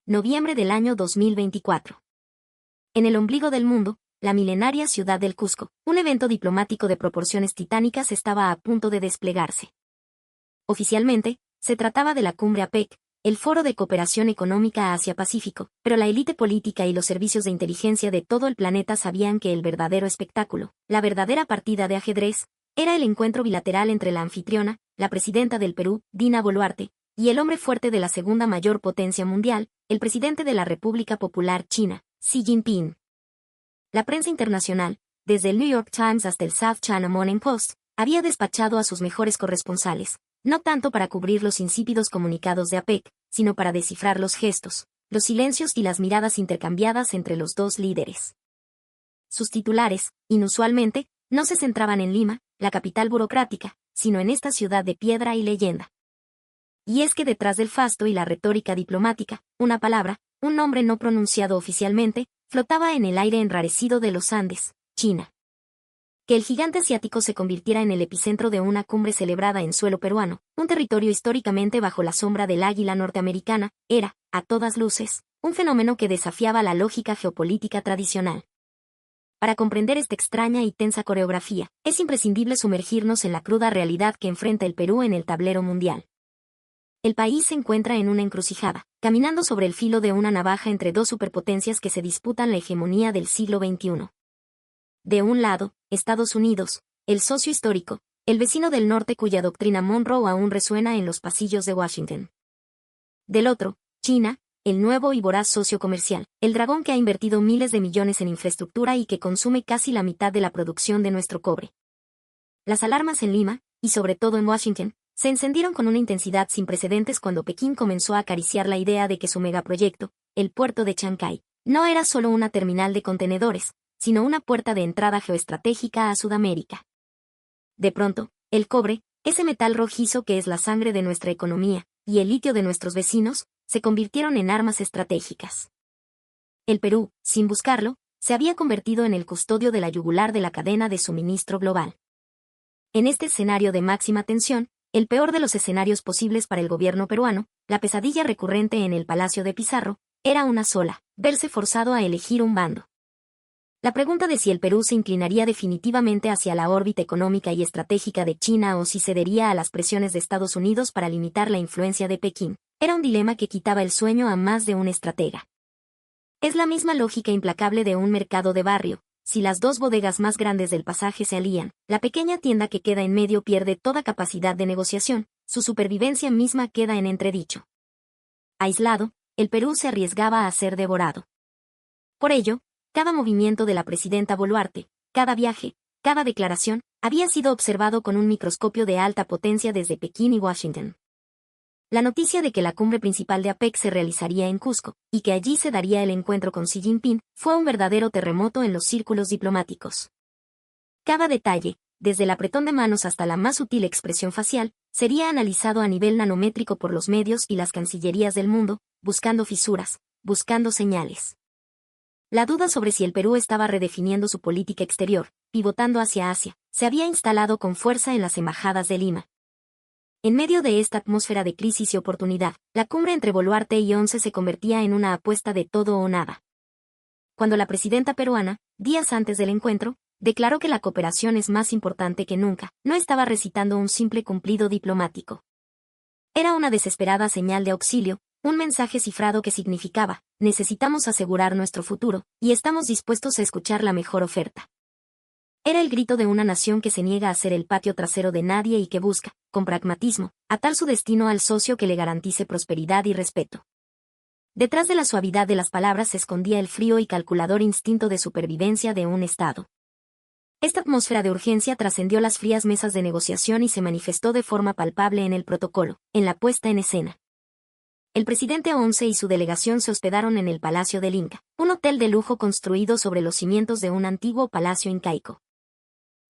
noviembre del año 2024. En el ombligo del mundo, la milenaria ciudad del Cusco, un evento diplomático de proporciones titánicas estaba a punto de desplegarse. Oficialmente, se trataba de la Cumbre APEC, el Foro de Cooperación Económica Asia-Pacífico, pero la élite política y los servicios de inteligencia de todo el planeta sabían que el verdadero espectáculo, la verdadera partida de ajedrez, era el encuentro bilateral entre la anfitriona, la presidenta del Perú, Dina Boluarte, y el hombre fuerte de la segunda mayor potencia mundial, el presidente de la República Popular China, Xi Jinping. La prensa internacional, desde el New York Times hasta el South China Morning Post, había despachado a sus mejores corresponsales, no tanto para cubrir los insípidos comunicados de APEC, sino para descifrar los gestos, los silencios y las miradas intercambiadas entre los dos líderes. Sus titulares, inusualmente, no se centraban en Lima, la capital burocrática, sino en esta ciudad de piedra y leyenda. Y es que detrás del fasto y la retórica diplomática, una palabra, un nombre no pronunciado oficialmente, flotaba en el aire enrarecido de los Andes, China. Que el gigante asiático se convirtiera en el epicentro de una cumbre celebrada en suelo peruano, un territorio históricamente bajo la sombra del águila norteamericana, era, a todas luces, un fenómeno que desafiaba la lógica geopolítica tradicional. Para comprender esta extraña y tensa coreografía, es imprescindible sumergirnos en la cruda realidad que enfrenta el Perú en el tablero mundial. El país se encuentra en una encrucijada, caminando sobre el filo de una navaja entre dos superpotencias que se disputan la hegemonía del siglo XXI. De un lado, Estados Unidos, el socio histórico, el vecino del norte cuya doctrina Monroe aún resuena en los pasillos de Washington. Del otro, China, el nuevo y voraz socio comercial, el dragón que ha invertido miles de millones en infraestructura y que consume casi la mitad de la producción de nuestro cobre. Las alarmas en Lima, y sobre todo en Washington, se encendieron con una intensidad sin precedentes cuando Pekín comenzó a acariciar la idea de que su megaproyecto, el puerto de Chancay, no era solo una terminal de contenedores, sino una puerta de entrada geoestratégica a Sudamérica. De pronto, el cobre, ese metal rojizo que es la sangre de nuestra economía, y el litio de nuestros vecinos, se convirtieron en armas estratégicas. El Perú, sin buscarlo, se había convertido en el custodio de la yugular de la cadena de suministro global. En este escenario de máxima tensión, el peor de los escenarios posibles para el gobierno peruano, la pesadilla recurrente en el Palacio de Pizarro, era una sola, verse forzado a elegir un bando. La pregunta de si el Perú se inclinaría definitivamente hacia la órbita económica y estratégica de China o si cedería a las presiones de Estados Unidos para limitar la influencia de Pekín, era un dilema que quitaba el sueño a más de un estratega. Es la misma lógica implacable de un mercado de barrio. Si las dos bodegas más grandes del pasaje se alían, la pequeña tienda que queda en medio pierde toda capacidad de negociación, su supervivencia misma queda en entredicho. Aislado, el Perú se arriesgaba a ser devorado. Por ello, cada movimiento de la presidenta Boluarte, cada viaje, cada declaración, había sido observado con un microscopio de alta potencia desde Pekín y Washington. La noticia de que la cumbre principal de APEC se realizaría en Cusco, y que allí se daría el encuentro con Xi Jinping, fue un verdadero terremoto en los círculos diplomáticos. Cada detalle, desde el apretón de manos hasta la más sutil expresión facial, sería analizado a nivel nanométrico por los medios y las cancillerías del mundo, buscando fisuras, buscando señales. La duda sobre si el Perú estaba redefiniendo su política exterior, pivotando hacia Asia, se había instalado con fuerza en las embajadas de Lima. En medio de esta atmósfera de crisis y oportunidad, la cumbre entre Boluarte y Once se convertía en una apuesta de todo o nada. Cuando la presidenta peruana, días antes del encuentro, declaró que la cooperación es más importante que nunca, no estaba recitando un simple cumplido diplomático. Era una desesperada señal de auxilio, un mensaje cifrado que significaba, necesitamos asegurar nuestro futuro, y estamos dispuestos a escuchar la mejor oferta. Era el grito de una nación que se niega a ser el patio trasero de nadie y que busca, con pragmatismo, atar su destino al socio que le garantice prosperidad y respeto. Detrás de la suavidad de las palabras se escondía el frío y calculador instinto de supervivencia de un Estado. Esta atmósfera de urgencia trascendió las frías mesas de negociación y se manifestó de forma palpable en el protocolo, en la puesta en escena. El presidente Once y su delegación se hospedaron en el Palacio del Inca, un hotel de lujo construido sobre los cimientos de un antiguo palacio incaico.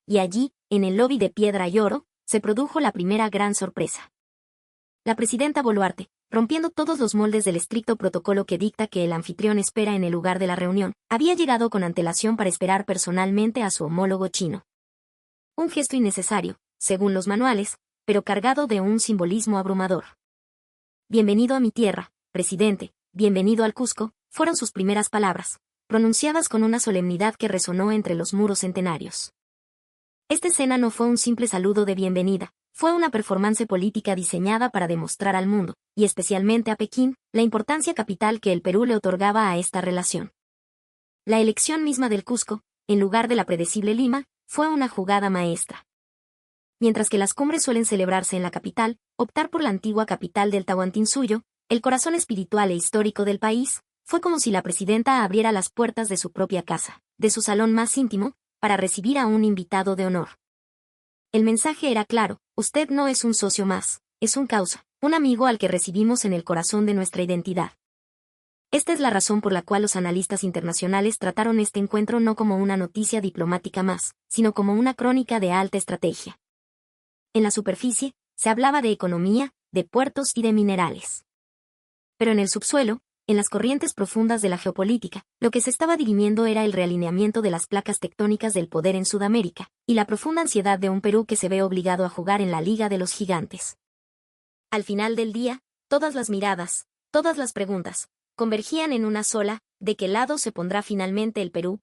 Y allí, en el lobby de piedra y oro, se produjo la primera gran sorpresa. La presidenta Boluarte, rompiendo todos los moldes del estricto protocolo que dicta que el anfitrión espera en el lugar de la reunión, había llegado con antelación para esperar personalmente a su homólogo chino. Un gesto innecesario, según los manuales, pero cargado de un simbolismo abrumador. Bienvenido a mi tierra, presidente, bienvenido al Cusco, fueron sus primeras palabras, pronunciadas con una solemnidad que resonó entre los muros centenarios. Esta escena no fue un simple saludo de bienvenida, fue una performance política diseñada para demostrar al mundo, y especialmente a Pekín, la importancia capital que el Perú le otorgaba a esta relación. La elección misma del Cusco, en lugar de la predecible Lima, fue una jugada maestra. Mientras que las cumbres suelen celebrarse en la capital, optar por la antigua capital del Tahuantinsuyo, el corazón espiritual e histórico del país, fue como si la presidenta abriera las puertas de su propia casa, de su salón más íntimo, para recibir a un invitado de honor. El mensaje era claro: usted no es un socio más, es un causa, un amigo al que recibimos en el corazón de nuestra identidad. Esta es la razón por la cual los analistas internacionales trataron este encuentro no como una noticia diplomática más, sino como una crónica de alta estrategia. En la superficie, se hablaba de economía, de puertos y de minerales. Pero en el subsuelo, en las corrientes profundas de la geopolítica, lo que se estaba dirimiendo era el realineamiento de las placas tectónicas del poder en Sudamérica, y la profunda ansiedad de un Perú que se ve obligado a jugar en la Liga de los Gigantes. Al final del día, todas las miradas, todas las preguntas, convergían en una sola: ¿de qué lado se pondrá finalmente el Perú?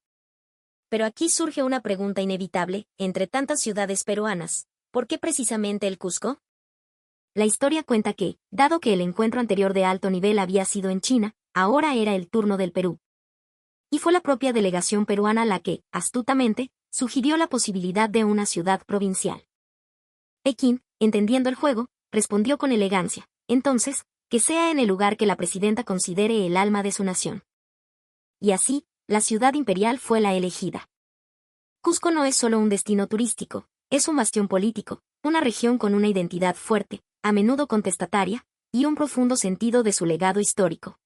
Pero aquí surge una pregunta inevitable: entre tantas ciudades peruanas, ¿por qué precisamente el Cusco? La historia cuenta que, dado que el encuentro anterior de alto nivel había sido en China, ahora era el turno del Perú. Y fue la propia delegación peruana la que, astutamente, sugirió la posibilidad de una ciudad provincial. Pekín, entendiendo el juego, respondió con elegancia: entonces, que sea en el lugar que la presidenta considere el alma de su nación. Y así, la ciudad imperial fue la elegida. Cusco no es solo un destino turístico, es un bastión político, una región con una identidad fuerte, a menudo contestataria, y un profundo sentido de su legado histórico.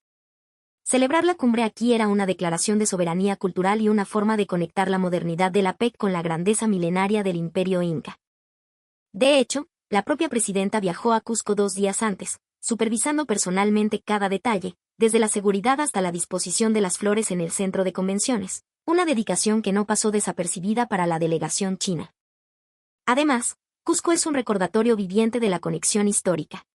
Celebrar la cumbre aquí era una declaración de soberanía cultural y una forma de conectar la modernidad de la PEC con la grandeza milenaria del Imperio Inca. De hecho, la propia presidenta viajó a Cusco 2 días antes, supervisando personalmente cada detalle, desde la seguridad hasta la disposición de las flores en el centro de convenciones, una dedicación que no pasó desapercibida para la delegación china. Además, Cusco es un recordatorio viviente de la conexión histórica.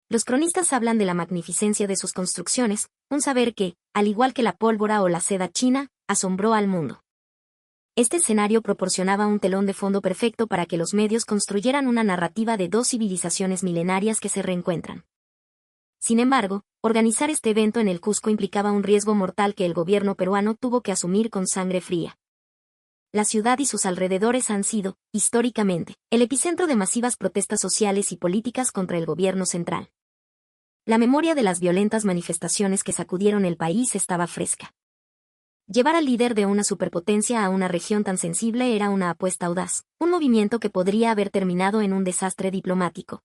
Los cronistas hablan de la magnificencia de sus construcciones, un saber que, al igual que la pólvora o la seda china, asombró al mundo. Este escenario proporcionaba un telón de fondo perfecto para que los medios construyeran una narrativa de 2 civilizaciones milenarias que se reencuentran. Sin embargo, organizar este evento en el Cusco implicaba un riesgo mortal que el gobierno peruano tuvo que asumir con sangre fría. La ciudad y sus alrededores han sido, históricamente, el epicentro de masivas protestas sociales y políticas contra el gobierno central. La memoria de las violentas manifestaciones que sacudieron el país estaba fresca. Llevar al líder de una superpotencia a una región tan sensible era una apuesta audaz, un movimiento que podría haber terminado en un desastre diplomático.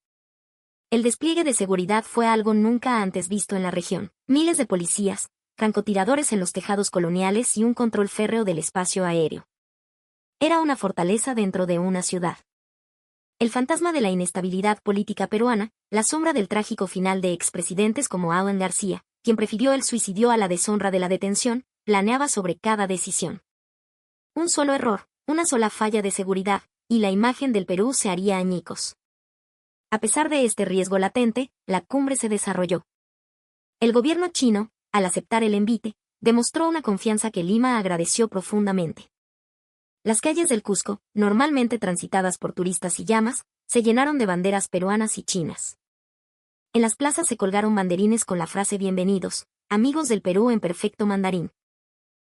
El despliegue de seguridad fue algo nunca antes visto en la región: miles de policías, francotiradores en los tejados coloniales y un control férreo del espacio aéreo. Era una fortaleza dentro de una ciudad. El fantasma de la inestabilidad política peruana, la sombra del trágico final de expresidentes como Alan García, quien prefirió el suicidio a la deshonra de la detención, planeaba sobre cada decisión. Un solo error, una sola falla de seguridad, y la imagen del Perú se haría añicos. A pesar de este riesgo latente, la cumbre se desarrolló. El gobierno chino, al aceptar el envite, demostró una confianza que Lima agradeció profundamente. Las calles del Cusco, normalmente transitadas por turistas y llamas, se llenaron de banderas peruanas y chinas. En las plazas se colgaron banderines con la frase "Bienvenidos, amigos del Perú" en perfecto mandarín.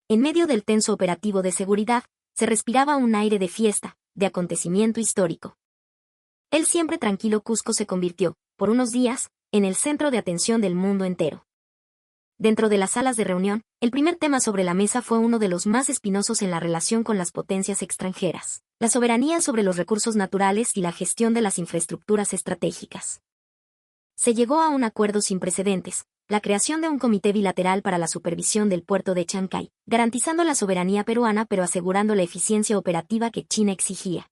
En medio del tenso operativo de seguridad, se respiraba un aire de fiesta, de acontecimiento histórico. El siempre tranquilo Cusco se convirtió, por unos días, en el centro de atención del mundo entero. Dentro de las salas de reunión, el primer tema sobre la mesa fue uno de los más espinosos en la relación con las potencias extranjeras: la soberanía sobre los recursos naturales y la gestión de las infraestructuras estratégicas. Se llegó a un acuerdo sin precedentes: la creación de un comité bilateral para la supervisión del puerto de Chancay, garantizando la soberanía peruana pero asegurando la eficiencia operativa que China exigía.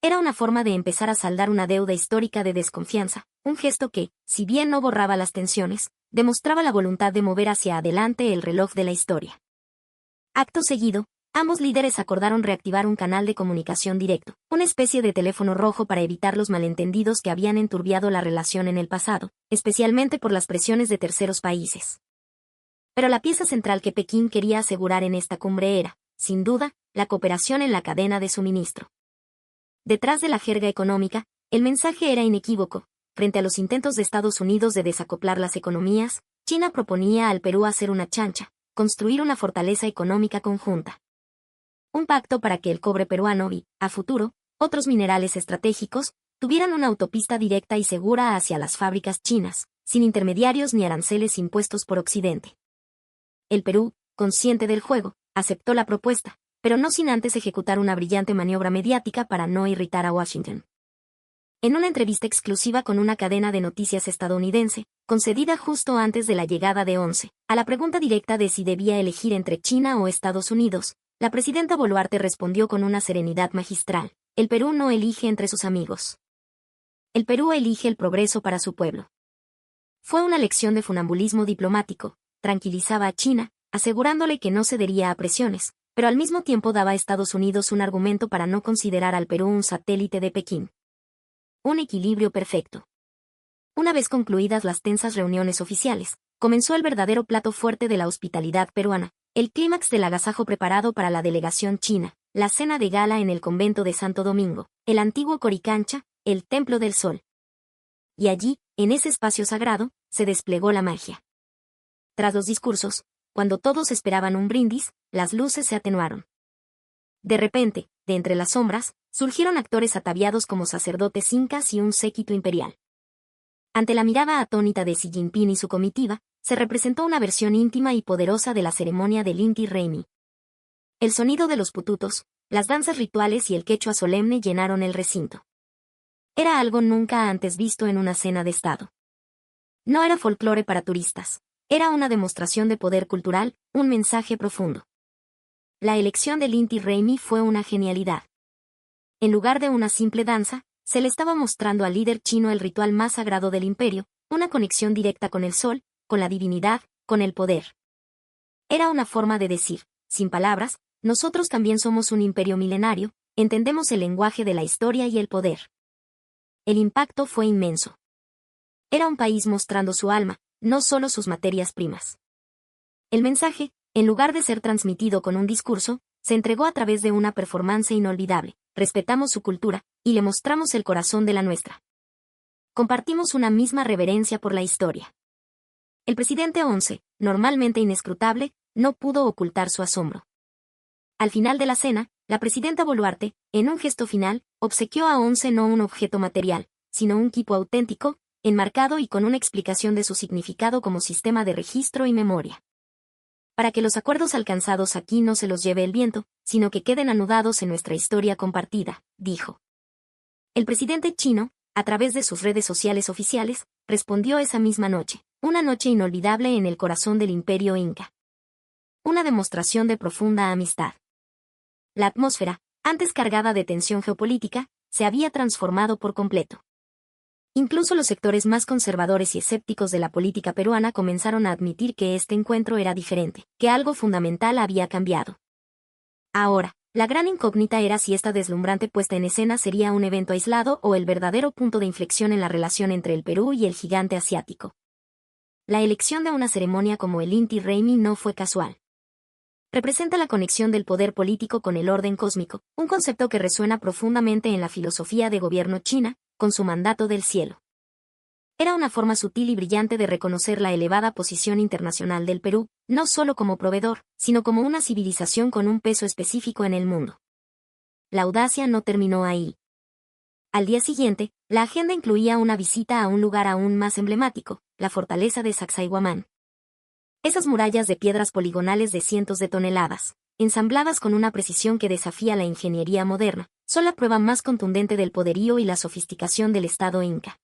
Era una forma de empezar a saldar una deuda histórica de desconfianza, un gesto que, si bien no borraba las tensiones, demostraba la voluntad de mover hacia adelante el reloj de la historia. Acto seguido, Ambos líderes acordaron reactivar un canal de comunicación directo, una especie de teléfono rojo para evitar los malentendidos que habían enturbiado la relación en el pasado, especialmente por las presiones de terceros países. Pero la pieza central que Pekín quería asegurar en esta cumbre era, sin duda, la cooperación en la cadena de suministro. Detrás de la jerga económica, el mensaje era inequívoco. Frente a los intentos de Estados Unidos de desacoplar las economías, China proponía al Perú hacer una chancha, construir una fortaleza económica conjunta. Un pacto para que el cobre peruano y, a futuro, otros minerales estratégicos, tuvieran una autopista directa y segura hacia las fábricas chinas, sin intermediarios ni aranceles impuestos por Occidente. El Perú, consciente del juego, aceptó la propuesta, pero no sin antes ejecutar una brillante maniobra mediática para no irritar a Washington. En una entrevista exclusiva con una cadena de noticias estadounidense, concedida justo antes de la llegada de ONCE, a la pregunta directa de si debía elegir entre China o Estados Unidos, la presidenta Boluarte respondió con una serenidad magistral: el Perú no elige entre sus amigos. El Perú elige el progreso para su pueblo. Fue una lección de funambulismo diplomático, tranquilizaba a China, asegurándole que no cedería a presiones, pero al mismo tiempo daba a Estados Unidos un argumento para no considerar al Perú un satélite de Pekín. Un equilibrio perfecto. Una vez concluidas las tensas reuniones oficiales, comenzó el verdadero plato fuerte de la hospitalidad peruana, el clímax del agasajo preparado para la delegación china, la cena de gala en el convento de Santo Domingo, el antiguo Coricancha, el Templo del Sol. Y allí, en ese espacio sagrado, se desplegó la magia. Tras los discursos, cuando todos esperaban un brindis, las luces se atenuaron. De repente, de entre las sombras, surgieron actores ataviados como sacerdotes incas y un séquito imperial. Ante la mirada atónita de Xi Jinping y su comitiva, se representó una versión íntima y poderosa de la ceremonia del Inti Raymi. El sonido de los pututos, las danzas rituales y el quechua solemne llenaron el recinto. Era algo nunca antes visto en una cena de Estado. No era folclore para turistas, era una demostración de poder cultural, un mensaje profundo. La elección del Inti Raymi fue una genialidad. En lugar de una simple danza, se le estaba mostrando al líder chino el ritual más sagrado del imperio, una conexión directa con el sol, con la divinidad, con el poder. Era una forma de decir, sin palabras, nosotros también somos un imperio milenario, entendemos el lenguaje de la historia y el poder. El impacto fue inmenso. Era un país mostrando su alma, no solo sus materias primas. El mensaje, en lugar de ser transmitido con un discurso, se entregó a través de una performance inolvidable. Respetamos su cultura, y le mostramos el corazón de la nuestra. Compartimos una misma reverencia por la historia. El presidente ONCE, normalmente inescrutable, no pudo ocultar su asombro. Al final de la cena, la presidenta Boluarte, en un gesto final, obsequió a ONCE no un objeto material, sino un quipu auténtico, enmarcado y con una explicación de su significado como sistema de registro y memoria. Para que los acuerdos alcanzados aquí no se los lleve el viento, sino que queden anudados en nuestra historia compartida, dijo. El presidente chino, a través de sus redes sociales oficiales, respondió esa misma noche, una noche inolvidable en el corazón del imperio inca. Una demostración de profunda amistad. La atmósfera, antes cargada de tensión geopolítica, se había transformado por completo. Incluso los sectores más conservadores y escépticos de la política peruana comenzaron a admitir que este encuentro era diferente, que algo fundamental había cambiado. Ahora, la gran incógnita era si esta deslumbrante puesta en escena sería un evento aislado o el verdadero punto de inflexión en la relación entre el Perú y el gigante asiático. La elección de una ceremonia como el Inti Raymi no fue casual. Representa la conexión del poder político con el orden cósmico, un concepto que resuena profundamente en la filosofía de gobierno china, con su mandato del cielo. Era una forma sutil y brillante de reconocer la elevada posición internacional del Perú, no solo como proveedor, sino como una civilización con un peso específico en el mundo. La audacia no terminó ahí. Al día siguiente, la agenda incluía una visita a un lugar aún más emblemático, la fortaleza de Sacsayhuamán. Esas murallas de piedras poligonales de cientos de toneladas, ensambladas con una precisión que desafía la ingeniería moderna, son la prueba más contundente del poderío y la sofisticación del Estado inca.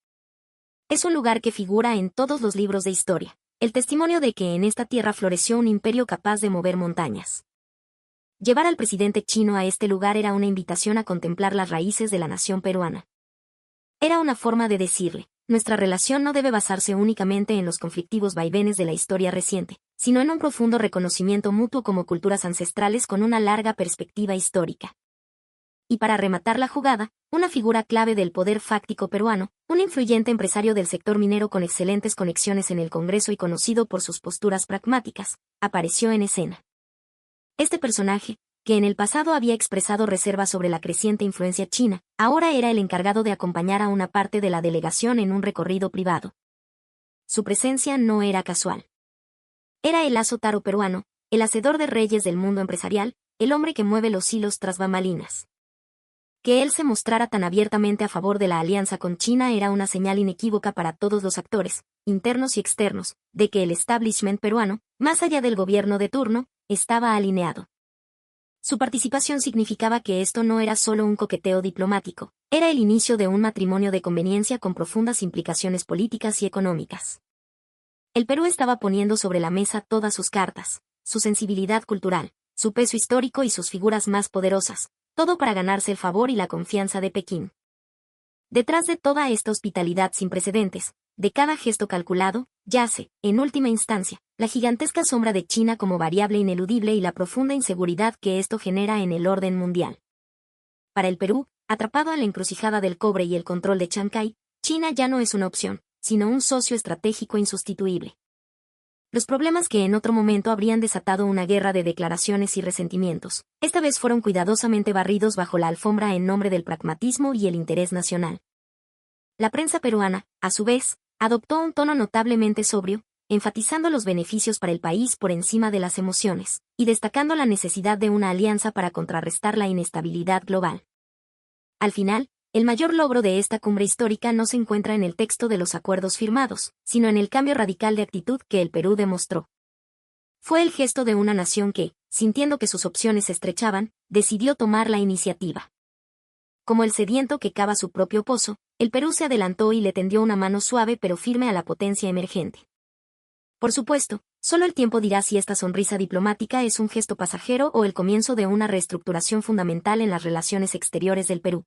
Es un lugar que figura en todos los libros de historia, el testimonio de que en esta tierra floreció un imperio capaz de mover montañas. Llevar al presidente chino a este lugar era una invitación a contemplar las raíces de la nación peruana. Era una forma de decirle, nuestra relación no debe basarse únicamente en los conflictivos vaivenes de la historia reciente, sino en un profundo reconocimiento mutuo como culturas ancestrales con una larga perspectiva histórica. Y para rematar la jugada, una figura clave del poder fáctico peruano, un influyente empresario del sector minero con excelentes conexiones en el Congreso y conocido por sus posturas pragmáticas, apareció en escena. Este personaje, que en el pasado había expresado reservas sobre la creciente influencia china, ahora era el encargado de acompañar a una parte de la delegación en un recorrido privado. Su presencia no era casual. Era el Lazo Taro peruano, el hacedor de reyes del mundo empresarial, el hombre que mueve los hilos tras bambalinas. Que él se mostrara tan abiertamente a favor de la alianza con China era una señal inequívoca para todos los actores, internos y externos, de que el establishment peruano, más allá del gobierno de turno, estaba alineado. Su participación significaba que esto no era solo un coqueteo diplomático, era el inicio de un matrimonio de conveniencia con profundas implicaciones políticas y económicas. El Perú estaba poniendo sobre la mesa todas sus cartas, su sensibilidad cultural, su peso histórico y sus figuras más poderosas, todo para ganarse el favor y la confianza de Pekín. Detrás de toda esta hospitalidad sin precedentes, de cada gesto calculado, yace, en última instancia, la gigantesca sombra de China como variable ineludible y la profunda inseguridad que esto genera en el orden mundial. Para el Perú, atrapado en la encrucijada del cobre y el control de Chancay, China ya no es una opción, sino un socio estratégico insustituible. Los problemas que en otro momento habrían desatado una guerra de declaraciones y resentimientos, esta vez fueron cuidadosamente barridos bajo la alfombra en nombre del pragmatismo y el interés nacional. La prensa peruana, a su vez, adoptó un tono notablemente sobrio, enfatizando los beneficios para el país por encima de las emociones, y destacando la necesidad de una alianza para contrarrestar la inestabilidad global. Al final, el mayor logro de esta cumbre histórica no se encuentra en el texto de los acuerdos firmados, sino en el cambio radical de actitud que el Perú demostró. Fue el gesto de una nación que, sintiendo que sus opciones se estrechaban, decidió tomar la iniciativa. Como el sediento que cava su propio pozo, el Perú se adelantó y le tendió una mano suave pero firme a la potencia emergente. Por supuesto, solo el tiempo dirá si esta sonrisa diplomática es un gesto pasajero o el comienzo de una reestructuración fundamental en las relaciones exteriores del Perú.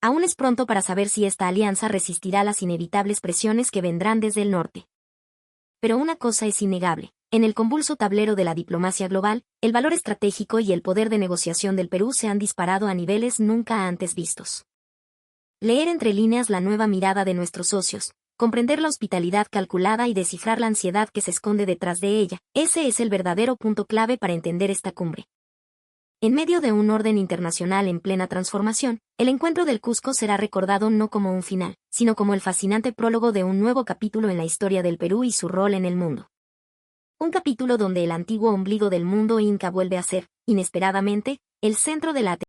Aún es pronto para saber si esta alianza resistirá las inevitables presiones que vendrán desde el norte. Pero una cosa es innegable. En el convulso tablero de la diplomacia global, el valor estratégico y el poder de negociación del Perú se han disparado a niveles nunca antes vistos. Leer entre líneas la nueva mirada de nuestros socios, comprender la hospitalidad calculada y descifrar la ansiedad que se esconde detrás de ella, ese es el verdadero punto clave para entender esta cumbre. En medio de un orden internacional en plena transformación, el encuentro del Cusco será recordado no como un final, sino como el fascinante prólogo de un nuevo capítulo en la historia del Perú y su rol en el mundo. Un capítulo donde el antiguo ombligo del mundo inca vuelve a ser, inesperadamente, el centro de la atención.